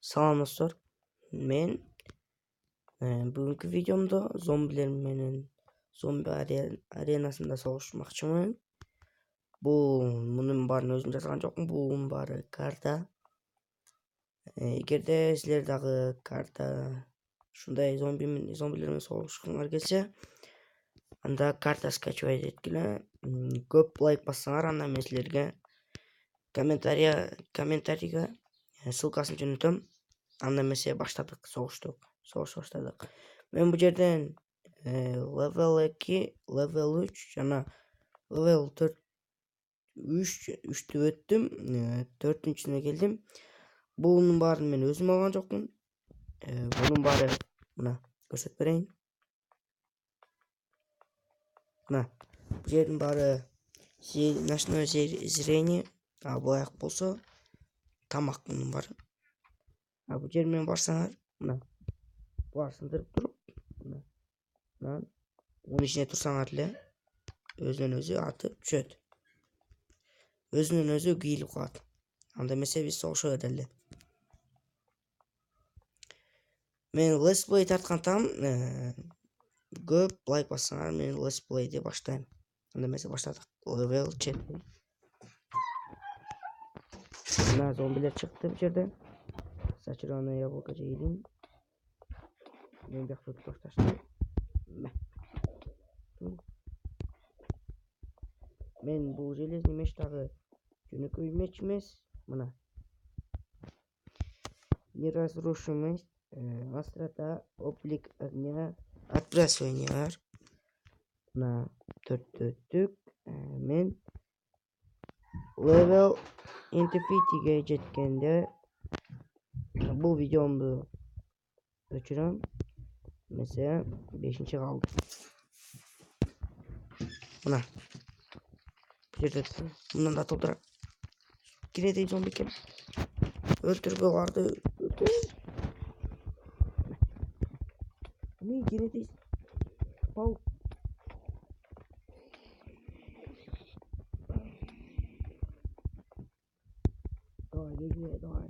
Salam dostor. Men bugünkü videomda zombiler menen zombi arenasında savaşmakçımın. Bunun barını özüm жазган жокмун. Bunun bari karta. Эгерде силер дагы karta ушундай зомбилер менен согушкуңар келсе, анда карта скачивать эткиле. Көп лайк бассаңар, анда мен силерге комментарийге ссылкасын жөнөтөм. Анда эмесе баштадык, согуш баштадык. Мен бул жерден level 2, level 3 жана level 3'tü өттүм. 4-үчүнө келдим. Bunun баарын мен өзүм алган жокмун. Bunun баары мына көрсөтүп берейин. Мына бул жердин баары ночное зрение, булаяк болсо тамак мунун баары. Бул жер менен барсаңар, мына булар сындырып туруп, мына мунун ичине турсаңар эле өзүнөн өзү атып түшөт. Өзүнөн өзү кийилип калат. Анда эмесе биз согуша берели. Мен летсплей тарткантам, көп лайк бассаңар мен летсплейди баштайм. Анда эмесе баштадык. Level 4. Мына зомбилер чыкты бул жерден. Сачыраны яблоко жейдим. Мен бияк өтүп башташты. Мен бул железный мечтагы жөнөкөй меч эмес, мына. Неразрушимость, острота, облик огня, отбрасывание бар. Мына 4 өттүк. Мен level infinity жеткенде бул видеомду өчүрөм. Mesela 5. kaldı. Buna. Bundan da toldurak. Yine de zombi kim? Öldür bu vardı. Ne yine de Pau. Daha geliyor daha.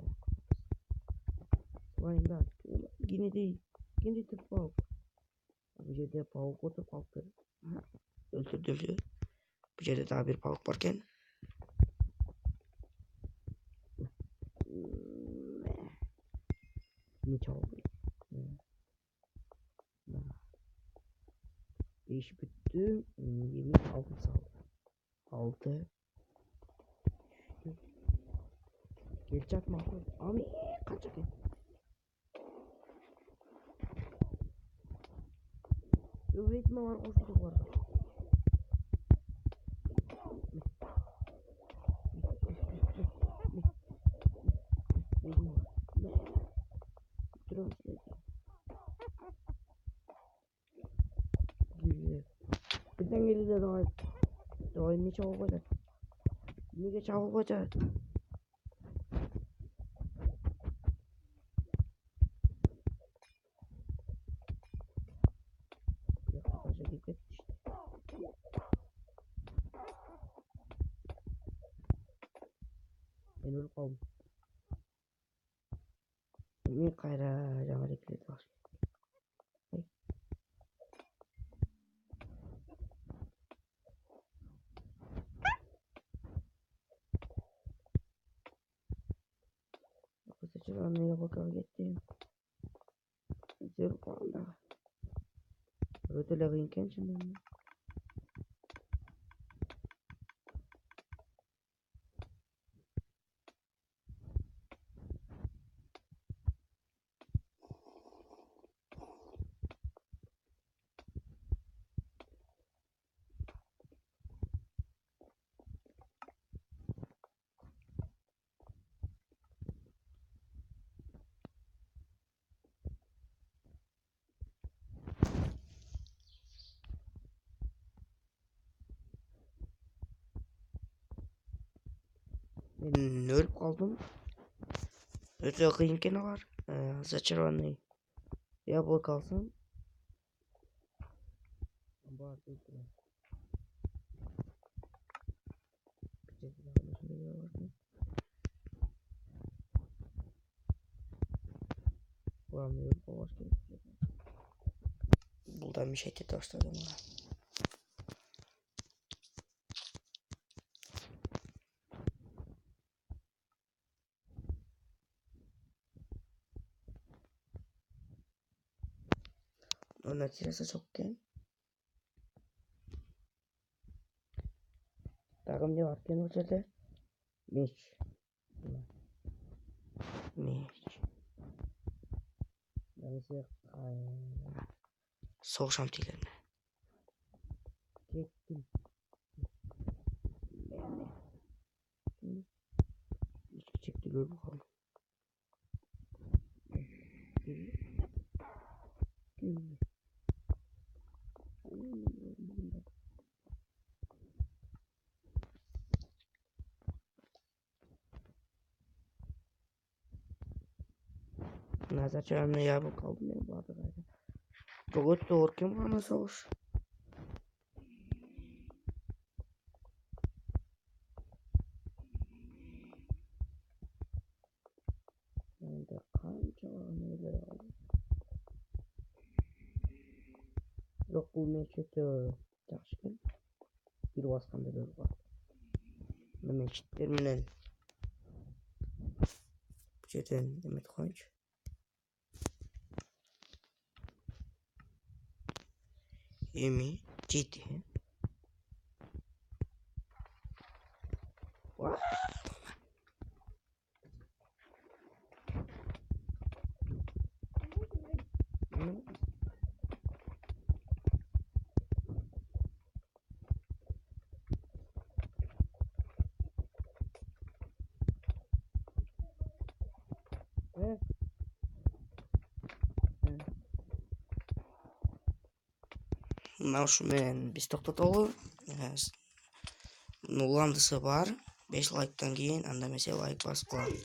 Vayında. Yine de Pau. Bu yerde Pau kodu Pau'dur. Öldürdü. Bu yerde daha bir Pau varken. Ne çaldı? 5 bitti. 26 saldı. 6. Gel çatma. Abi kaçak. Üretme var, koşuluk var. Birden geldi daha ne çabuk olacak. Ne çabuk olacak. Ben ölüp kaldım. Ne kayra cama dikkat var. Saçıranlıya bakalım gittim. Zor kaldı. Ötele kıyınken şimdi. Ben ölüp kaldım. Öte kıyınken var. Saçıranlıya yablok alsam. Var değil. Bulamıyorum. O başka bir şey. Buradan bir şey başladım. Ona kirası sokken. Takım ne varken o yerde? Meç. Meç. Ben size soğuşam dilerim. Gittim. İçki çekti gör bakalım. Nazar çağırmaya ya bu kaldı benim bu arada. Çok doğurken bana soğuş. Ben de kanca neler aldım. Yok bu meçhete yaxşı bir baskanda böyle var. Meçhitlerinin bu yerden demet koyunç. Emi ciddi. Mavşumen biz to'xtatolib nulandısı var. 5 like'dan keyin anda mesela like bosib qo'yadi.